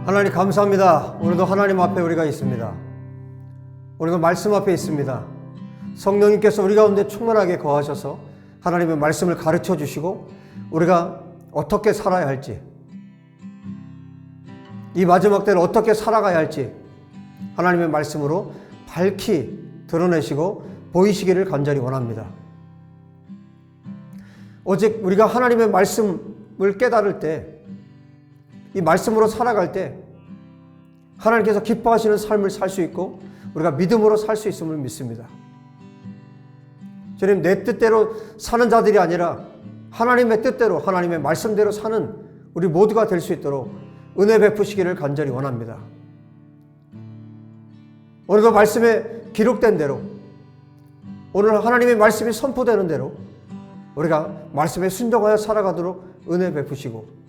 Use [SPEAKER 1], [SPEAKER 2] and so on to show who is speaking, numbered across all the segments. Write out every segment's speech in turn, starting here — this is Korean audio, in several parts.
[SPEAKER 1] 하나님 감사합니다. 오늘도 하나님 앞에 우리가 있습니다. 오늘도 말씀 앞에 있습니다. 성령님께서 우리 가운데 충만하게 거하셔서 하나님의 말씀을 가르쳐 주시고 우리가 어떻게 살아야 할지, 이 마지막 때를 어떻게 살아가야 할지 하나님의 말씀으로 밝히 드러내시고 보이시기를 간절히 원합니다. 오직 우리가 하나님의 말씀을 깨달을 때, 이 말씀으로 살아갈 때 하나님께서 기뻐하시는 삶을 살 수 있고 우리가 믿음으로 살 수 있음을 믿습니다. 주님, 내 뜻대로 사는 자들이 아니라 하나님의 뜻대로, 하나님의 말씀대로 사는 우리 모두가 될 수 있도록 은혜 베푸시기를 간절히 원합니다. 오늘도 말씀에 기록된 대로, 오늘 하나님의 말씀이 선포되는 대로 우리가 말씀에 순종하여 살아가도록 은혜 베푸시고,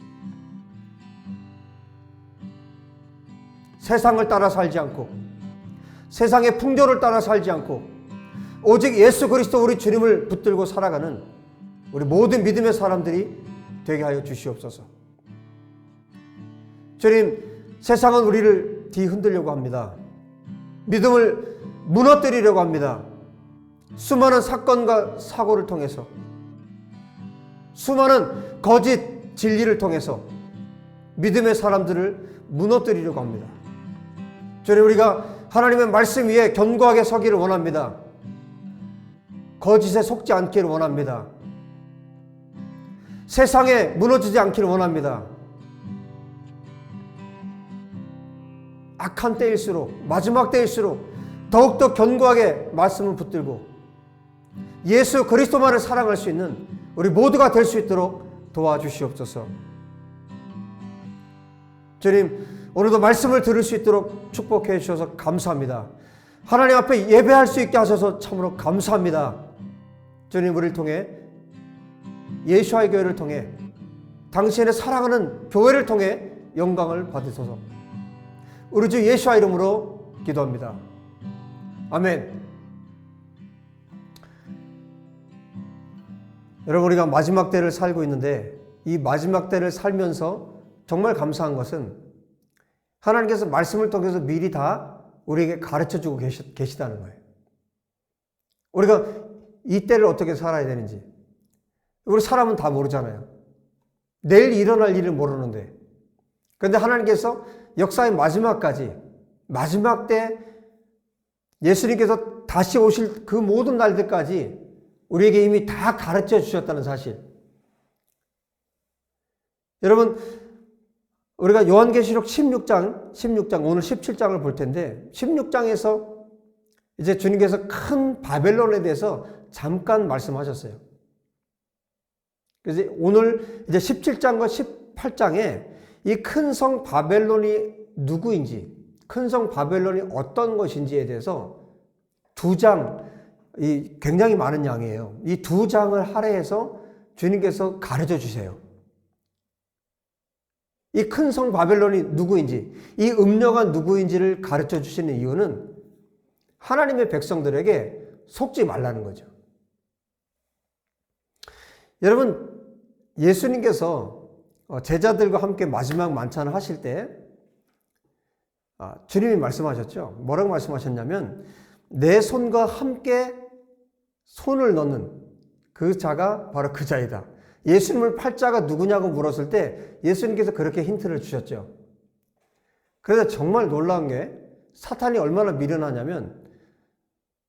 [SPEAKER 1] 세상을 따라 살지 않고 세상의 풍조를 따라 살지 않고 오직 예수 그리스도 우리 주님을 붙들고 살아가는 우리 모든 믿음의 사람들이 되게 하여 주시옵소서. 주님, 세상은 우리를 뒤흔들려고 합니다. 믿음을 무너뜨리려고 합니다. 수많은 사건과 사고를 통해서, 수많은 거짓 진리를 통해서 믿음의 사람들을 무너뜨리려고 합니다. 주님, 우리가 하나님의 말씀 위에 견고하게 서기를 원합니다. 거짓에 속지 않기를 원합니다. 세상에 무너지지 않기를 원합니다. 악한 때일수록, 마지막 때일수록 더욱더 견고하게 말씀을 붙들고 예수 그리스도만을 사랑할 수 있는 우리 모두가 될 수 있도록 도와주시옵소서. 주님, 오늘도 말씀을 들을 수 있도록 축복해 주셔서 감사합니다. 하나님 앞에 예배할 수 있게 하셔서 참으로 감사합니다. 주님, 우리를 통해, 예수와의 교회를 통해, 당신의 사랑하는 교회를 통해 영광을 받으소서. 우리 주 예수와 이름으로 기도합니다. 아멘. 여러분, 우리가 마지막 때를 살고 있는데 이 마지막 때를 살면서 정말 감사한 것은 하나님께서 말씀을 통해서 미리 다 우리에게 가르쳐주고 계시다는 거예요. 우리가 이 때를 어떻게 살아야 되는지. 우리 사람은 다 모르잖아요. 내일 일어날 일을 모르는데. 그런데 하나님께서 역사의 마지막까지, 마지막 때 예수님께서 다시 오실 그 모든 날들까지 우리에게 이미 다 가르쳐 주셨다는 사실. 여러분, 우리가 요한계시록 16장 오늘 17장을 볼 텐데 16장에서 이제 주님께서 큰 바벨론에 대해서 잠깐 말씀하셨어요. 그래서 오늘 이제 17장과 18장에 이 큰 성 바벨론이 누구인지, 큰 성 바벨론이 어떤 것인지에 대해서 두 장, 굉장히 많은 양이에요. 이 두 장을 할애해서 주님께서 가르쳐 주세요. 이 큰 성 바벨론이 누구인지, 이 음녀가 누구인지를 가르쳐 주시는 이유는 하나님의 백성들에게 속지 말라는 거죠. 여러분, 예수님께서 제자들과 함께 마지막 만찬을 하실 때 주님이 말씀하셨죠. 뭐라고 말씀하셨냐면, 내 손과 함께 손을 넣는 그 자가 바로 그 자이다. 예수님을 팔자가 누구냐고 물었을 때 예수님께서 그렇게 힌트를 주셨죠. 그래서 정말 놀라운 게, 사탄이 얼마나 미련하냐면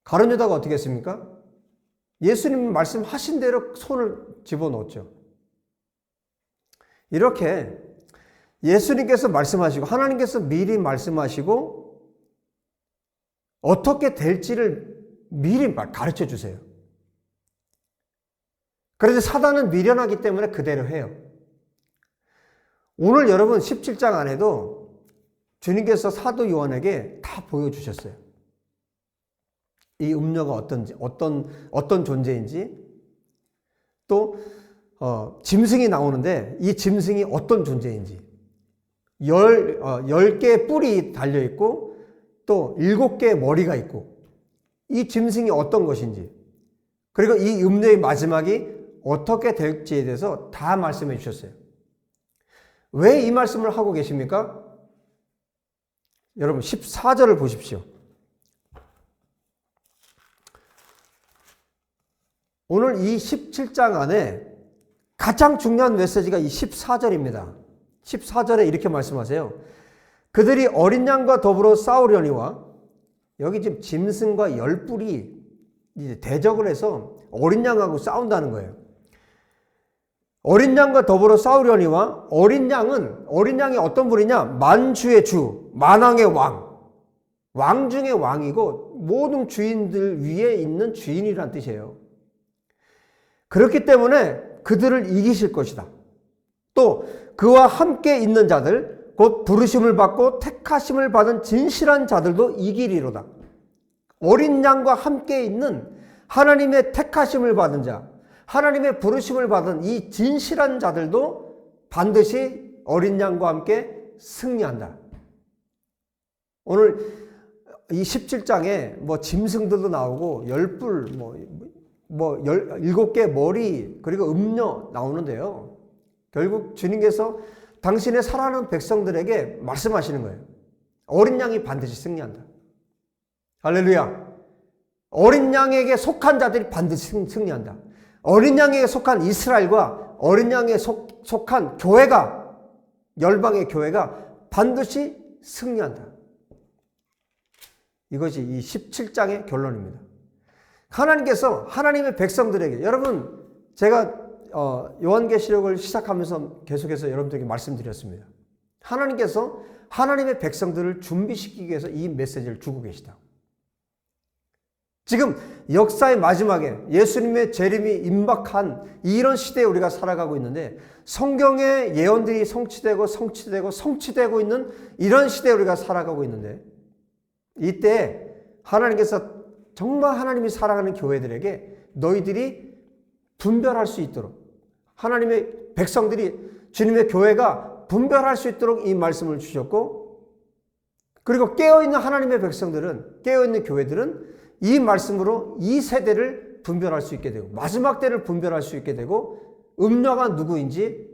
[SPEAKER 1] 가룟 유다가 어떻게 했습니까? 예수님 말씀하신 대로 손을 집어넣었죠. 이렇게 예수님께서 말씀하시고 하나님께서 미리 말씀하시고 어떻게 될지를 미리 가르쳐 주세요. 그런데 사단은 미련하기 때문에 그대로 해요. 오늘 여러분 17장 안에도 주님께서 사도 요한에게 다 보여주셨어요. 이 음녀가 어떤지, 어떤 존재인지, 또 짐승이 나오는데 이 짐승이 어떤 존재인지, 10개의 뿔이 달려있고 또 7개의 머리가 있고, 이 짐승이 어떤 것인지, 그리고 이 음녀의 마지막이 어떻게 될지에 대해서 다 말씀해 주셨어요. 왜 이 말씀을 하고 계십니까? 여러분 14절을 보십시오. 오늘 이 17장 안에 가장 중요한 메시지가 이 14절입니다. 14절에 이렇게 말씀하세요. 그들이 어린 양과 더불어 싸우려니와, 여기 지금 짐승과 열뿔이 이제 대적을 해서 어린 양하고 싸운다는 거예요. 어린 양과 더불어 싸우려니와, 어린 양이 어떤 분이냐? 만주의 주, 만왕의 왕. 왕 중의 왕이고 모든 주인들 위에 있는 주인이란 뜻이에요. 그렇기 때문에 그들을 이기실 것이다. 또 그와 함께 있는 자들, 곧 부르심을 받고 택하심을 받은 진실한 자들도 이기리로다. 어린 양과 함께 있는 하나님의 택하심을 받은 자, 하나님의 부르심을 받은 이 진실한 자들도 반드시 어린 양과 함께 승리한다. 오늘 이 17장에 뭐 짐승들도 나오고 열뿔, 뭐 17개 머리, 그리고 음녀 나오는데요. 결국 주님께서 당신의 사랑하는 백성들에게 말씀하시는 거예요. 어린 양이 반드시 승리한다. 할렐루야. 어린 양에게 속한 자들이 반드시 승리한다. 어린 양에게 속한 이스라엘과 어린 양에 속한 교회가, 열방의 교회가 반드시 승리한다. 이것이 이 17장의 결론입니다. 하나님께서 하나님의 백성들에게, 여러분 제가 요한계시록을 시작하면서 계속해서 여러분들에게 말씀드렸습니다. 하나님께서 하나님의 백성들을 준비시키기 위해서 이 메시지를 주고 계시다. 지금 역사의 마지막에 예수님의 재림이 임박한 이런 시대에 우리가 살아가고 있는데, 성경의 예언들이 성취되고 있는 이런 시대에 우리가 살아가고 있는데, 이때 하나님께서 정말 하나님이 사랑하는 교회들에게 너희들이 분별할 수 있도록, 하나님의 백성들이, 주님의 교회가 분별할 수 있도록 이 말씀을 주셨고, 그리고 깨어있는 하나님의 백성들은, 깨어있는 교회들은 이 말씀으로 이 세대를 분별할 수 있게 되고, 마지막 때를 분별할 수 있게 되고, 음녀가 누구인지,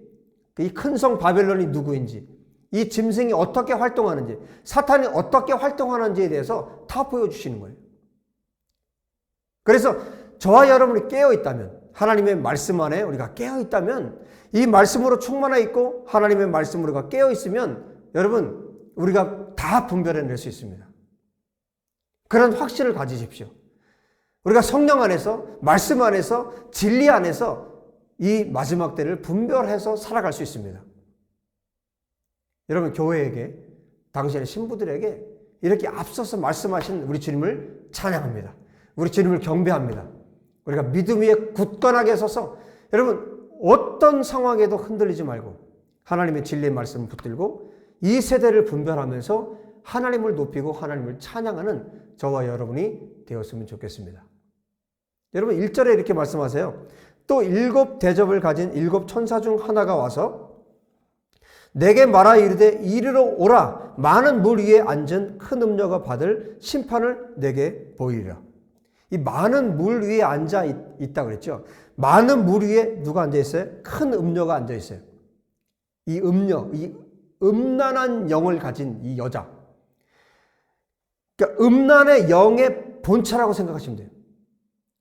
[SPEAKER 1] 이 큰 성 바벨론이 누구인지, 이 짐승이 어떻게 활동하는지, 사탄이 어떻게 활동하는지에 대해서 다 보여주시는 거예요. 그래서 저와 여러분이 깨어있다면, 하나님의 말씀 안에 우리가 깨어있다면, 이 말씀으로 충만해 있고 하나님의 말씀으로 우리가 깨어있으면, 여러분 우리가 다 분별해낼 수 있습니다. 그런 확신을 가지십시오. 우리가 성령 안에서, 말씀 안에서, 진리 안에서 이 마지막 때를 분별해서 살아갈 수 있습니다. 여러분 교회에게, 당신의 신부들에게 이렇게 앞서서 말씀하신 우리 주님을 찬양합니다. 우리 주님을 경배합니다. 우리가 믿음 위에 굳건하게 서서, 여러분 어떤 상황에도 흔들리지 말고 하나님의 진리의 말씀을 붙들고 이 세대를 분별하면서 하나님을 높이고 하나님을 찬양하는 저와 여러분이 되었으면 좋겠습니다. 여러분 1절에 이렇게 말씀하세요. 또 7 대접을 가진 7 천사 중 하나가 와서 내게 말하 이르되 이리로 오라. 많은 물 위에 앉은 큰 음녀가 받을 심판을 내게 보이리라. 이 많은 물 위에 앉아 있다 그랬죠. 많은 물 위에 누가 앉아 있어요? 큰 음녀가 앉아 있어요. 이 음녀, 이 음란한 영을 가진 이 여자. 그러니까 음란의 영의 본체라고 생각하시면 돼요.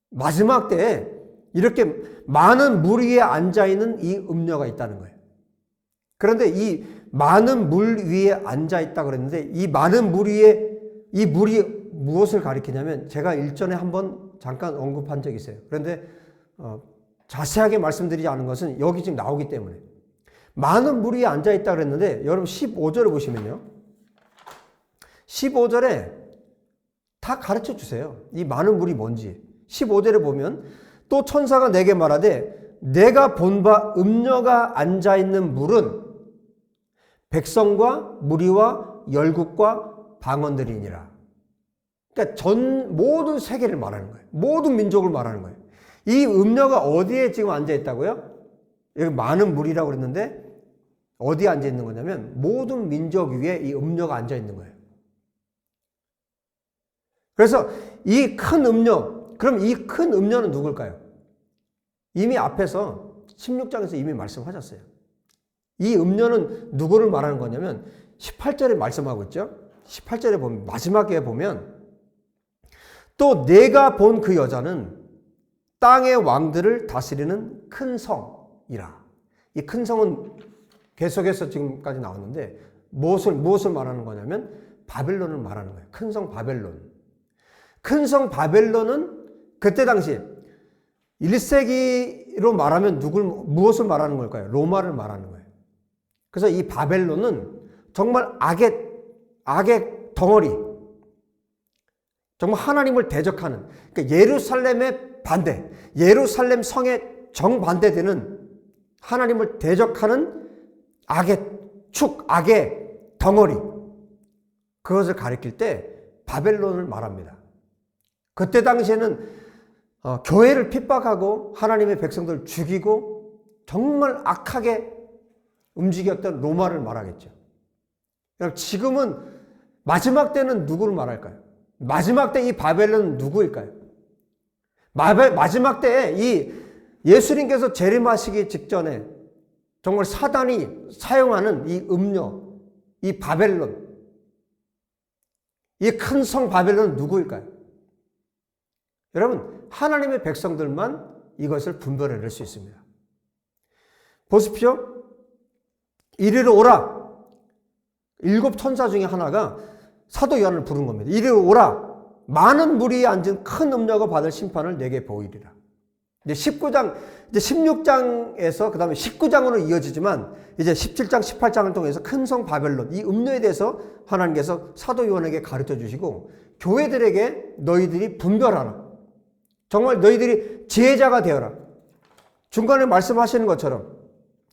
[SPEAKER 1] 마지막 때에 이렇게 많은 물 위에 앉아 있는 이 음녀가 있다는 거예요. 그런데 이 많은 물 위에 앉아 있다 그랬는데, 이 많은 물 위에, 이 물이 무엇을 가리키냐면, 제가 일전에 한번 잠깐 언급한 적이 있어요. 그런데 자세하게 말씀드리지 않은 것은 여기 지금 나오기 때문에. 많은 물 위에 앉아 있다 그랬는데, 여러분 15절을 보시면요, 15절에 다 가르쳐 주세요. 이 많은 물이 뭔지. 15절에 보면 또 천사가 내게 말하되 내가 본 바 음녀가 앉아 있는 물은 백성과 무리와 열국과 방언들이니라. 그러니까 모든 세계를 말하는 거예요. 모든 민족을 말하는 거예요. 이 음녀가 어디에 지금 앉아 있다고요? 여기 많은 물이라고 그랬는데 어디에 앉아 있는 거냐면 모든 민족 위에 이 음녀가 앉아 있는 거예요. 그래서 이 큰 음녀, 그럼 이 큰 음녀는 누굴까요? 이미 앞에서 16장에서 이미 말씀하셨어요. 이 음녀는 누구를 말하는 거냐면 18절에 말씀하고 있죠. 18절에 보면, 마지막에 보면, 또 내가 본 그 여자는 땅의 왕들을 다스리는 큰 성이라. 이 큰 성은 계속해서 지금까지 나왔는데 무엇을 말하는 거냐면 바벨론을 말하는 거예요. 큰 성 바벨론. 큰 성 바벨론은 그때 당시 1세기로 말하면 무엇을 말하는 걸까요? 로마를 말하는 거예요. 그래서 이 바벨론은 정말 악의 덩어리, 정말 하나님을 대적하는, 그러니까 예루살렘의 반대, 예루살렘 성에 정반대되는 하나님을 대적하는 악의 축, 악의 덩어리, 그것을 가리킬 때 바벨론을 말합니다. 그때 당시에는 교회를 핍박하고 하나님의 백성들을 죽이고 정말 악하게 움직였던 로마를 말하겠죠. 지금은 마지막 때는 누구를 말할까요? 마지막 때 이 바벨론은 누구일까요? 마지막 때에 이 예수님께서 재림하시기 직전에 정말 사단이 사용하는 이 음료, 이 바벨론, 이 큰 성 바벨론은 누구일까요? 여러분, 하나님의 백성들만 이것을 분별해낼 수 있습니다. 보십시오. 이리로 오라. 7 천사 중에 하나가 사도 요한을 부른 겁니다. 이리로 오라. 많은 무리에 앉은 큰 음녀가 받을 심판을 내게 보이리라. 이제 16장에서 그 다음에 19장으로 이어지지만 이제 17장, 18장을 통해서 큰 성 바벨론, 이 음녀에 대해서 하나님께서 사도 요한에게 가르쳐 주시고 교회들에게 너희들이 분별하라. 정말 너희들이 지혜자가 되어라. 중간에 말씀하시는 것처럼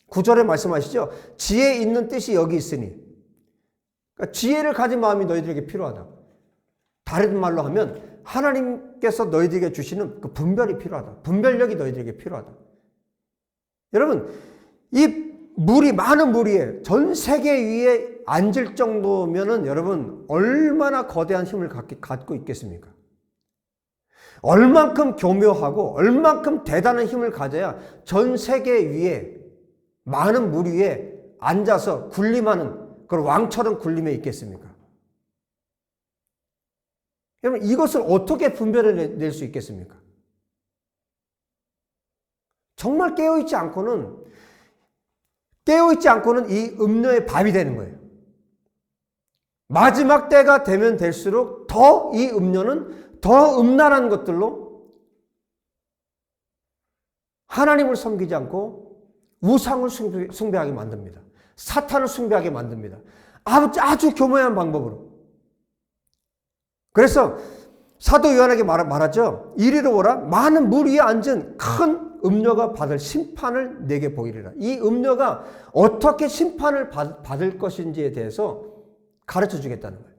[SPEAKER 1] 9절에 말씀하시죠. 지혜 있는 뜻이 여기 있으니. 그러니까 지혜를 가진 마음이 너희들에게 필요하다. 다른 말로 하면 하나님께서 너희들에게 주시는 그 분별이 필요하다. 분별력이 너희들에게 필요하다. 여러분, 이 많은 무리에 전 세계 위에 앉을 정도면은 여러분 얼마나 거대한 힘을 갖고 있겠습니까? 얼만큼 교묘하고 얼만큼 대단한 힘을 가져야 전 세계 위에 많은 무리 위에 앉아서 군림하는 그런 왕처럼 군림해 있겠습니까? 여러분, 이것을 어떻게 분별해낼 수 있겠습니까? 정말 깨어있지 않고는 이 음녀의 밥이 되는 거예요. 마지막 때가 되면 될수록 더 이 음녀는 더 음란한 것들로 하나님을 섬기지 않고 우상을 숭배하게 만듭니다. 사탄을 숭배하게 만듭니다. 아주 교묘한 방법으로. 그래서 사도 요한에게 말하죠. 이리로 오라. 많은 물 위에 앉은 큰 음녀가 받을 심판을 내게 보이리라. 이 음녀가 어떻게 심판을 받을 것인지에 대해서 가르쳐 주겠다는 거예요.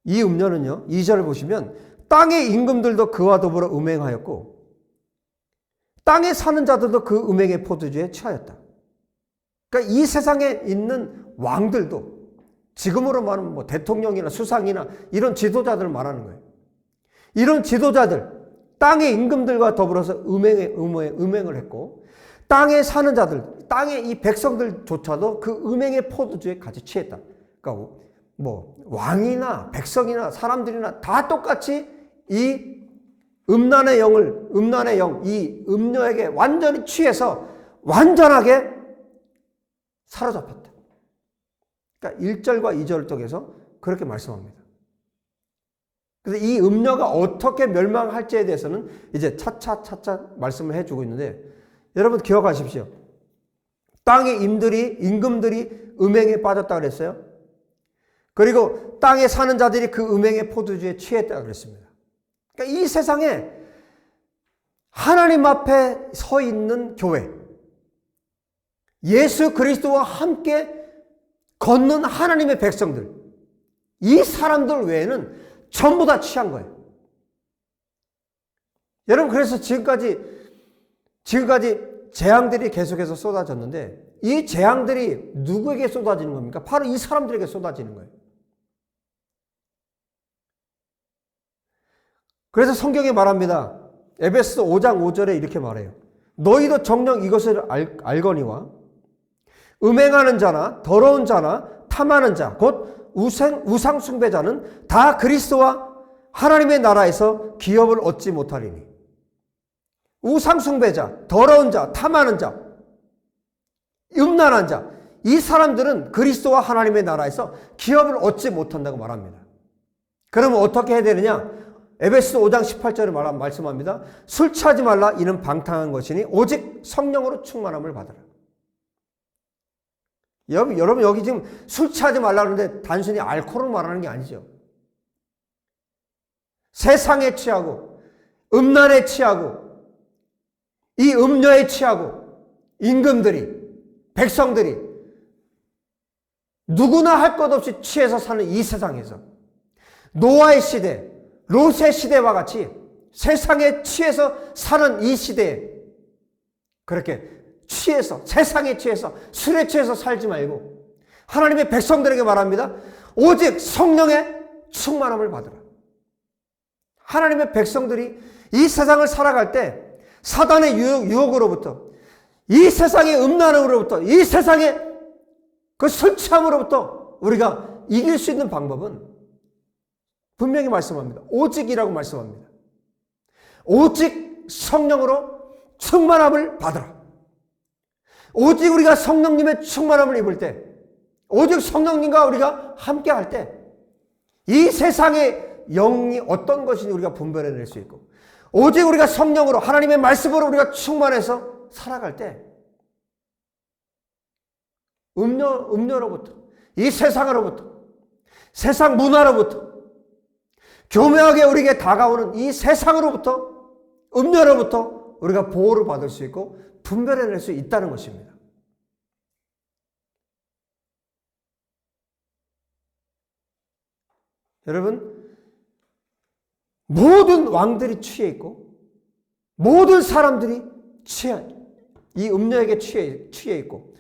[SPEAKER 1] 이 음녀는요, 2절을 보시면 땅의 임금들도 그와 더불어 음행하였고 땅에 사는 자들도 그 음행의 포도주에 취하였다. 그러니까 이 세상에 있는 왕들도 지금으로 말하면 뭐 대통령이나 수상이나 이런 지도자들을 말하는 거예요. 이런 지도자들, 땅의 임금들과 더불어서 음행을 했고 땅에 사는 자들, 땅의 이 백성들조차도 그 음행의 포도주에 같이 취했다. 그러니까 뭐 왕이나 백성이나 사람들이나 다 똑같이 이 음란의 영, 이 음녀에게 완전히 취해서 완전하게 사로잡혔다. 그러니까 1절과 2절을 통해서 그렇게 말씀합니다. 그래서 이 음녀가 어떻게 멸망할지에 대해서는 이제 차차 말씀을 해주고 있는데 여러분 기억하십시오. 땅의 임금들이 음행에 빠졌다 그랬어요. 그리고 땅에 사는 자들이 그 음행의 포도주에 취했다 그랬습니다. 그러니까 이 세상에 하나님 앞에 서 있는 교회, 예수 그리스도와 함께 걷는 하나님의 백성들, 이 사람들 외에는 전부 다 취한 거예요. 여러분, 그래서 지금까지 재앙들이 계속해서 쏟아졌는데 이 재앙들이 누구에게 쏟아지는 겁니까? 바로 이 사람들에게 쏟아지는 거예요. 그래서 성경이 말합니다. 에베소 5장 5절에 이렇게 말해요. 너희도 정녕 이것을 알거니와 음행하는 자나 더러운 자나 탐하는 자, 곧 우상 숭배자는 다 그리스도와 하나님의 나라에서 기업을 얻지 못하리니. 우상 숭배자, 더러운 자, 탐하는 자, 음란한 자, 이 사람들은 그리스도와 하나님의 나라에서 기업을 얻지 못한다고 말합니다. 그러면 어떻게 해야 되느냐? 에베소서 5장 18절에 말씀합니다. 술 취하지 말라, 이는 방탕한 것이니 오직 성령으로 충만함을 받으라. 여러분 여기 지금 술 취하지 말라 그러는데 단순히 알코올을 말하는 게 아니죠. 세상에 취하고 음란에 취하고 이 음녀에 취하고 임금들이, 백성들이 누구나 할 것 없이 취해서 사는 이 세상에서 노아의 시대, 롯의 시대와 같이 세상에 취해서 사는 이 시대에 그렇게 취해서, 세상에 취해서, 술에 취해서 살지 말고 하나님의 백성들에게 말합니다. 오직 성령의 충만함을 받으라. 하나님의 백성들이 이 세상을 살아갈 때 사단의 유혹으로부터, 이 세상의 음란으로부터, 이 세상의 그 술 취함으로부터 우리가 이길 수 있는 방법은 분명히 말씀합니다. 오직이라고 말씀합니다. 오직 성령으로 충만함을 받으라. 오직 우리가 성령님의 충만함을 입을 때, 오직 성령님과 우리가 함께 할 때, 이 세상의 영이 어떤 것인지 우리가 분별해낼 수 있고, 오직 우리가 성령으로, 하나님의 말씀으로 우리가 충만해서 살아갈 때, 음료로부터, 이 세상으로부터, 세상 문화로부터, 교묘하게 우리에게 다가오는 이 세상으로부터, 음료로부터 우리가 보호를 받을 수 있고 분별해낼 수 있다는 것입니다. 여러분, 모든 왕들이 취해 있고 모든 사람들이 이 음료에게 취해 있고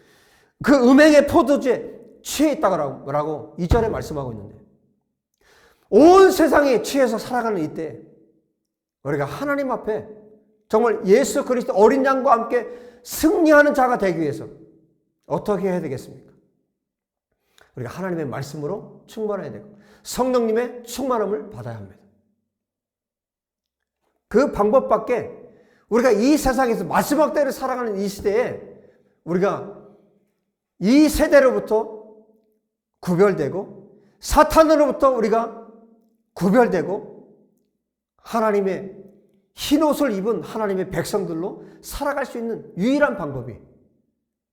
[SPEAKER 1] 그 음행의 포도주에 취해 있다고 2절에 말씀하고 있는데, 온 세상이 취해서 살아가는 이때 우리가 하나님 앞에 정말 예수 그리스도 어린 양과 함께 승리하는 자가 되기 위해서 어떻게 해야 되겠습니까? 우리가 하나님의 말씀으로 충만해야 되고 성령님의 충만함을 받아야 합니다. 그 방법밖에 우리가 이 세상에서 마지막 때를 살아가는 이 시대에 우리가 이 세대로부터 구별되고 사탄으로부터 우리가 구별되고 하나님의 흰 옷을 입은 하나님의 백성들로 살아갈 수 있는 유일한 방법이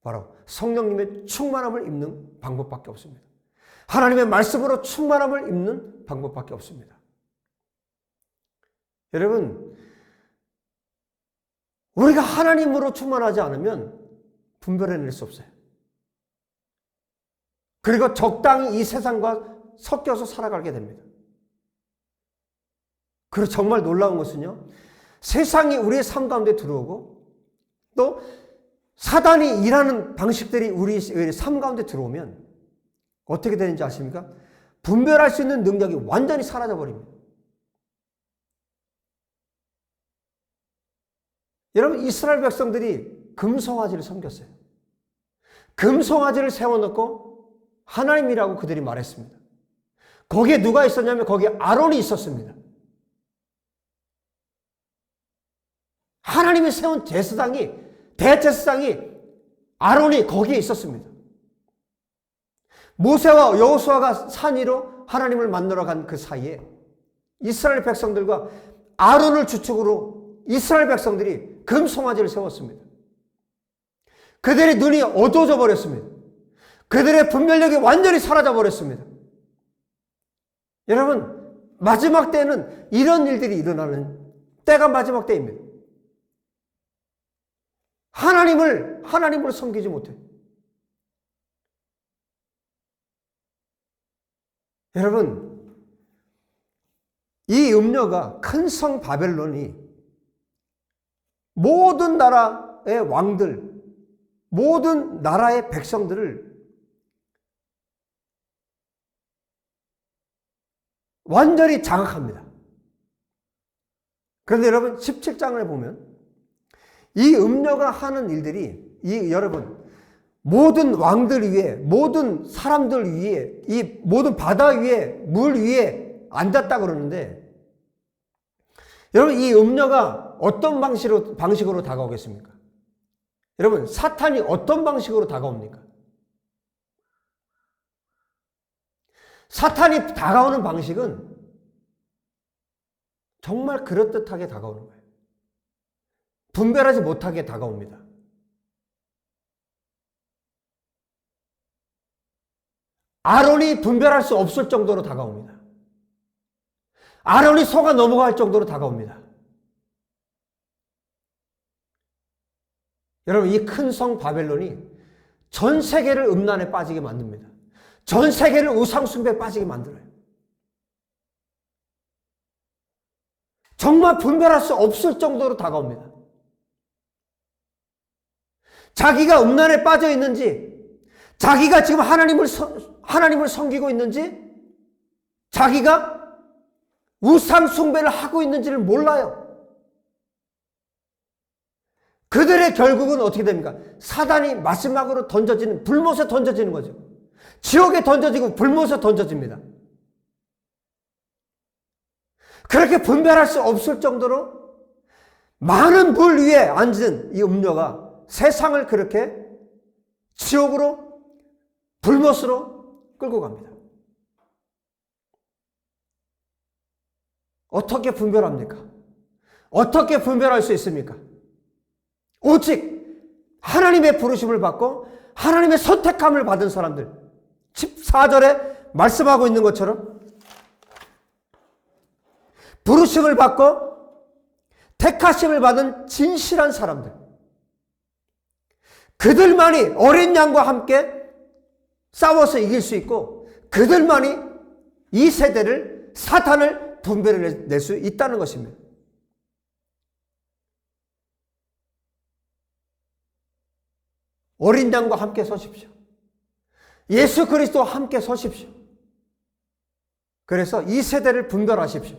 [SPEAKER 1] 바로 성령님의 충만함을 입는 방법밖에 없습니다. 하나님의 말씀으로 충만함을 입는 방법밖에 없습니다. 여러분, 우리가 하나님으로 충만하지 않으면 분별해낼 수 없어요. 그리고 적당히 이 세상과 섞여서 살아가게 됩니다. 그리고 정말 놀라운 것은요, 세상이 우리의 삶 가운데 들어오고 또 사단이 일하는 방식들이 우리의 삶 가운데 들어오면 어떻게 되는지 아십니까? 분별할 수 있는 능력이 완전히 사라져 버립니다. 여러분, 이스라엘 백성들이 금송아지를 섬겼어요. 금송아지를 세워놓고 하나님이라고 그들이 말했습니다. 거기에 누가 있었냐면 거기에 아론이 있었습니다. 하나님이 세운 제사장이, 대제사장이 아론이 거기에 있었습니다. 모세와 여호수아가 산 위로 하나님을 만나러 간 그 사이에 이스라엘 백성들과 아론을 주축으로 이스라엘 백성들이 금송아지를 세웠습니다. 그들의 눈이 어두워져 버렸습니다. 그들의 분별력이 완전히 사라져 버렸습니다. 여러분, 마지막 때는 이런 일들이 일어나는 때가 마지막 때입니다. 하나님을 섬기지 못해요. 여러분, 이 음료가 큰 성 바벨론이 모든 나라의 왕들, 모든 나라의 백성들을 완전히 장악합니다. 그런데 여러분, 17장을 보면 이 음료가 하는 일들이 여러분, 모든 왕들 위에, 모든 사람들 위에, 이 모든 바다 위에, 물 위에 앉았다 그러는데, 여러분, 이 음녀가 어떤 방식으로 다가오겠습니까? 여러분, 사탄이 어떤 방식으로 다가옵니까? 사탄이 다가오는 방식은 정말 그럴듯하게 다가오는 거예요. 분별하지 못하게 다가옵니다. 아론이 분별할 수 없을 정도로 다가옵니다. 아론이 속아 넘어갈 정도로 다가옵니다. 여러분, 이 큰 성 바벨론이 전 세계를 음란에 빠지게 만듭니다. 전 세계를 우상숭배에 빠지게 만들어요. 정말 분별할 수 없을 정도로 다가옵니다. 자기가 음란에 빠져 있는지, 자기가 지금 하나님을 섬기고 있는지, 자기가 우상숭배를 하고 있는지를 몰라요. 그들의 결국은 어떻게 됩니까? 사단이 마지막으로 던져지는, 불못에 던져지는 거죠. 지옥에 던져지고 불못에 던져집니다. 그렇게 분별할 수 없을 정도로 많은 물 위에 앉은 이 음녀가 세상을 그렇게 지옥으로, 불못으로 끌고 갑니다. 어떻게 분별합니까? 어떻게 분별할 수 있습니까? 오직 하나님의 부르심을 받고 하나님의 선택함을 받은 사람들, 14절에 말씀하고 있는 것처럼 부르심을 받고 택하심을 받은 진실한 사람들, 그들만이 어린 양과 함께 싸워서 이길 수 있고, 그들만이 이 세대를, 사탄을 분별해낼 수 있다는 것입니다. 어린 양과 함께 서십시오. 예수 그리스도와 함께 서십시오. 그래서 이 세대를 분별하십시오.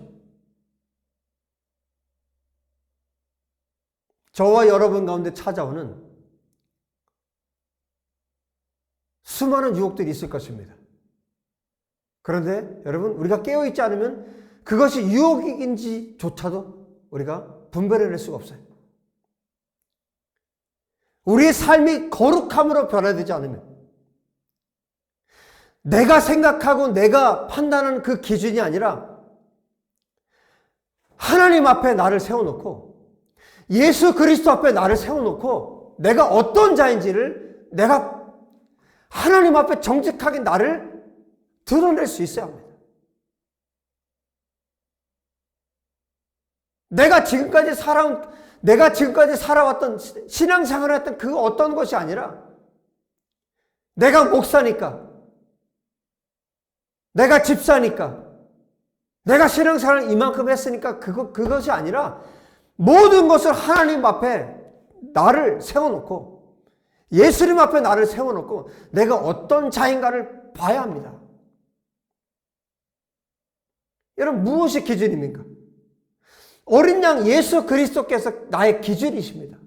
[SPEAKER 1] 저와 여러분 가운데 찾아오는 수많은 유혹들이 있을 것입니다. 그런데 여러분, 우리가 깨어있지 않으면 그것이 유혹인지조차도 우리가 분별해낼 수가 없어요. 우리의 삶이 거룩함으로 변화되지 않으면, 내가 생각하고 내가 판단하는 그 기준이 아니라 하나님 앞에 나를 세워놓고 예수 그리스도 앞에 나를 세워놓고 내가 어떤 자인지를 내가 하나님 앞에 정직하게 나를 드러낼 수 있어야 합니다. 내가 지금까지 살아왔던 신앙생활을 했던 그 어떤 것이 아니라, 내가 목사니까, 내가 집사니까, 내가 신앙생활을 이만큼 했으니까 그것이 아니라, 모든 것을 하나님 앞에 나를 세워놓고 예수님 앞에 나를 세워놓고 내가 어떤 자인가를 봐야 합니다. 여러분, 무엇이 기준입니까? 어린 양 예수 그리스도께서 나의 기준이십니다.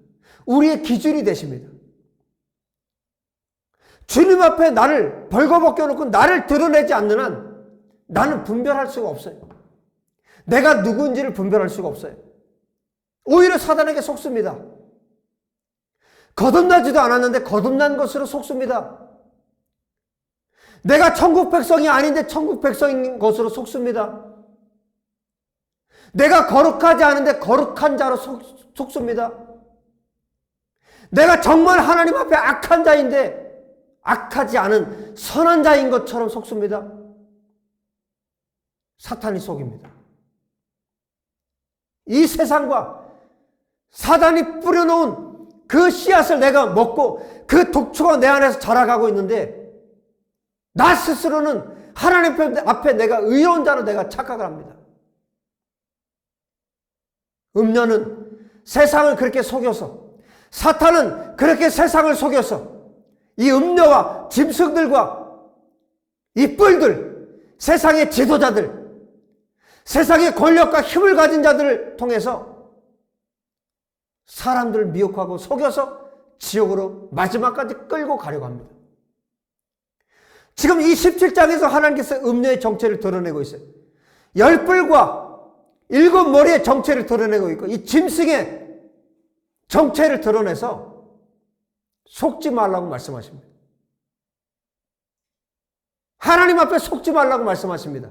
[SPEAKER 1] 우리의 기준이 되십니다. 주님 앞에 나를 벌거벗겨 놓고 나를 드러내지 않는 한 나는 분별할 수가 없어요. 내가 누구인지를 분별할 수가 없어요. 오히려 사단에게 속습니다. 거듭나지도 않았는데 거듭난 것으로 속습니다. 내가 천국 백성이 아닌데 천국 백성인 것으로 속습니다. 내가 거룩하지 않은데 거룩한 자로 속습니다. 내가 정말 하나님 앞에 악한 자인데 악하지 않은 선한 자인 것처럼 속습니다. 사탄이 속입니다. 이 세상과 사단이 뿌려놓은 그 씨앗을 내가 먹고 그 독초가 내 안에서 자라가고 있는데, 나 스스로는 하나님 앞에 내가 의로운 자로 내가 착각을 합니다. 음녀는 세상을 그렇게 속여서, 사탄은 그렇게 세상을 속여서 이 음녀와 짐승들과 이 뿔들, 세상의 지도자들, 세상의 권력과 힘을 가진 자들을 통해서 사람들을 미혹하고 속여서 지옥으로 마지막까지 끌고 가려고 합니다. 지금 이 17장에서 하나님께서 음녀의 정체를 드러내고 있어요. 열불과 일곱 머리의 정체를 드러내고 있고, 이 짐승의 정체를 드러내서 속지 말라고 말씀하십니다. 하나님 앞에 속지 말라고 말씀하십니다.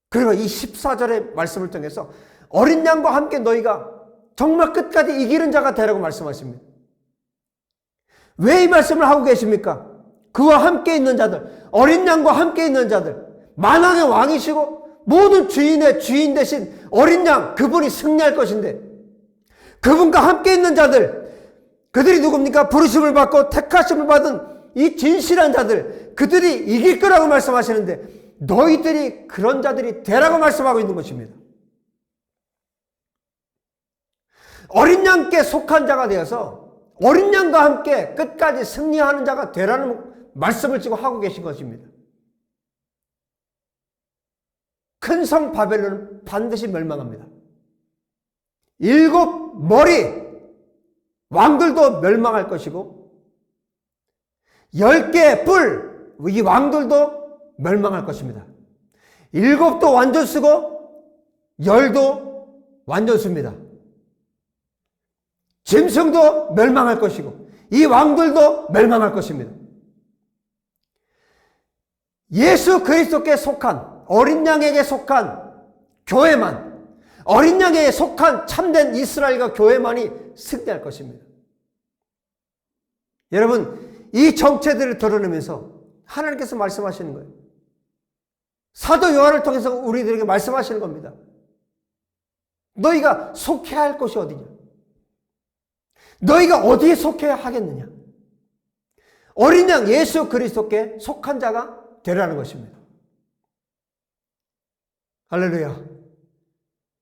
[SPEAKER 1] 그리고 이 14절의 말씀을 통해서 어린 양과 함께 너희가 정말 끝까지 이기는 자가 되라고 말씀하십니다. 왜 이 말씀을 하고 계십니까? 그와 함께 있는 자들, 어린 양과 함께 있는 자들, 만왕의 왕이시고 모든 주인의 주인 대신 어린 양, 그분이 승리할 것인데, 그분과 함께 있는 자들, 그들이 누굽니까? 부르심을 받고 택하심을 받은 이 진실한 자들, 그들이 이길 거라고 말씀하시는데, 너희들이 그런 자들이 되라고 말씀하고 있는 것입니다. 어린 양께 속한 자가 되어서 어린 양과 함께 끝까지 승리하는 자가 되라는 말씀을 지금 하고 계신 것입니다. 큰 성 바벨론은 반드시 멸망합니다. 일곱 머리 왕들도 멸망할 것이고, 10개의 뿔, 이 왕들도 멸망할 것입니다. 7도 완전수고 10도 완전수입니다. 짐승도 멸망할 것이고 이 왕들도 멸망할 것입니다. 예수 그리스도께 속한, 어린 양에게 속한 교회만, 어린 양에게 속한 참된 이스라엘과 교회만이 승리할 것입니다. 여러분, 이 정체들을 드러내면서 하나님께서 말씀하시는 거예요. 사도 요한을 통해서 우리들에게 말씀하시는 겁니다. 너희가 속해야 할 곳이 어디냐? 너희가 어디에 속해야 하겠느냐? 어린 양 예수 그리스도께 속한 자가 되라는 것입니다. 할렐루야.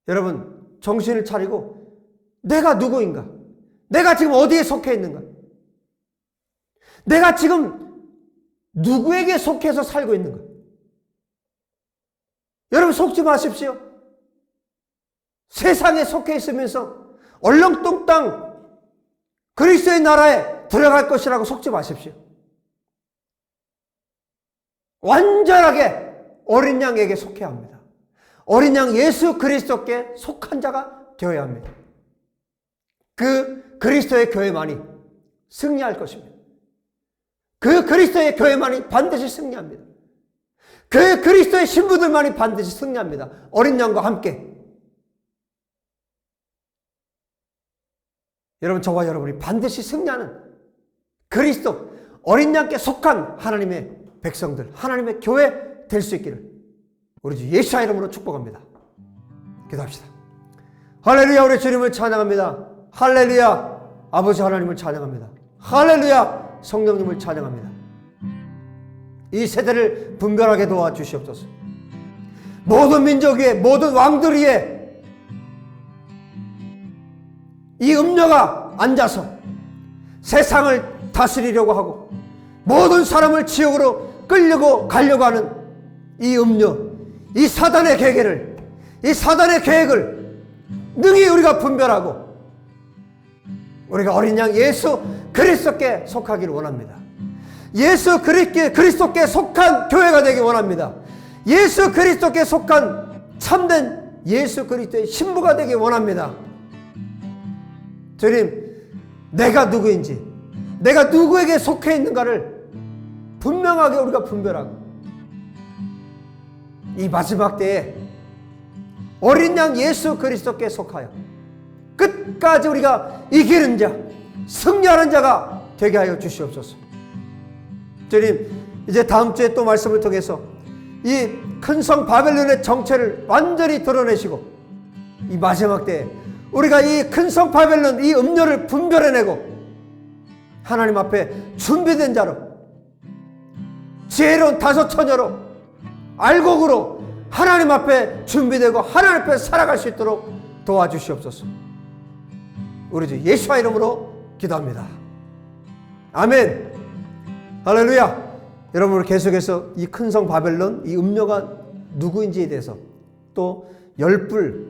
[SPEAKER 1] 여러분, 정신을 차리고 내가 누구인가? 내가 지금 어디에 속해 있는가? 내가 지금 누구에게 속해서 살고 있는가? 여러분, 속지 마십시오. 세상에 속해 있으면서 얼렁뚱땅 그리스도의 나라에 들어갈 것이라고 속지 마십시오. 완전하게 어린 양에게 속해야 합니다. 어린 양 예수 그리스도께 속한 자가 되어야 합니다. 그 그리스도의 교회만이 승리할 것입니다. 그 그리스도의 교회만이 반드시 승리합니다. 그 그리스도의 신부들만이 반드시 승리합니다. 어린 양과 함께. 여러분, 저와 여러분이 반드시 승리하는 그리스도, 어린 양께 속한 하나님의 백성들, 하나님의 교회 될 수 있기를 우리 주 예수의 이름으로 축복합니다. 기도합시다. 할렐루야, 우리 주님을 찬양합니다. 할렐루야, 아버지 하나님을 찬양합니다. 할렐루야, 성령님을 찬양합니다. 이 세대를 분별하게 도와주시옵소서. 모든 민족 위에, 모든 왕들 위에 이 음녀가 앉아서 세상을 다스리려고 하고 모든 사람을 지옥으로 끌려고 가려고 하는 이 음녀, 이 사단의 계획을, 이 사단의 계획을 능히 우리가 분별하고 우리가 어린 양 예수 그리스도께 속하기를 원합니다. 예수 그리스도께 속한 교회가 되기 원합니다. 예수 그리스도께 속한 참된 예수 그리스도의 신부가 되기 원합니다. 주님, 내가 누구인지, 내가 누구에게 속해 있는가를 분명하게 우리가 분별하고 이 마지막 때에 어린 양 예수 그리스도께 속하여 끝까지 우리가 이기는 자, 승리하는 자가 되게 하여 주시옵소서. 주님, 이제 다음 주에 또 말씀을 통해서 이 큰 성 바벨론의 정체를 완전히 드러내시고 이 마지막 때에 우리가 이 큰 성 바벨론, 이 음료를 분별해내고 하나님 앞에 준비된 자로, 지혜로운 다섯 처녀로, 알곡으로 하나님 앞에 준비되고 하나님 앞에 살아갈 수 있도록 도와주시옵소서. 우리 주 예수와 이름으로 기도합니다. 아멘. 할렐루야. 여러분, 우리 계속해서 이 큰 성 바벨론, 이 음녀가 누구인지에 대해서, 또 열불,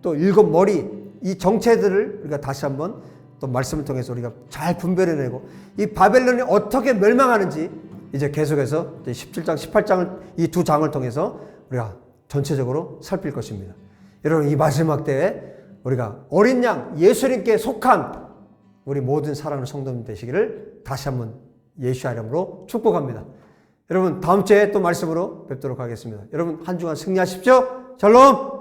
[SPEAKER 1] 또 일곱 머리, 이 정체들을 우리가 다시 한번 또 말씀을 통해서 우리가 잘 분별해내고 이 바벨론이 어떻게 멸망하는지 이제 계속해서 17장, 18장을 이 두 장을 통해서 우리가 전체적으로 살필 것입니다. 여러분 이 마지막 때에 우리가 어린 양 예수님께 속한 우리 모든 사랑하는 성도님 되시기를 다시 한번 예수의 이름으로 축복합니다. 여러분 다음 주에 또 말씀으로 뵙도록 하겠습니다. 여러분 한 주간 승리하십시오. 샬롬.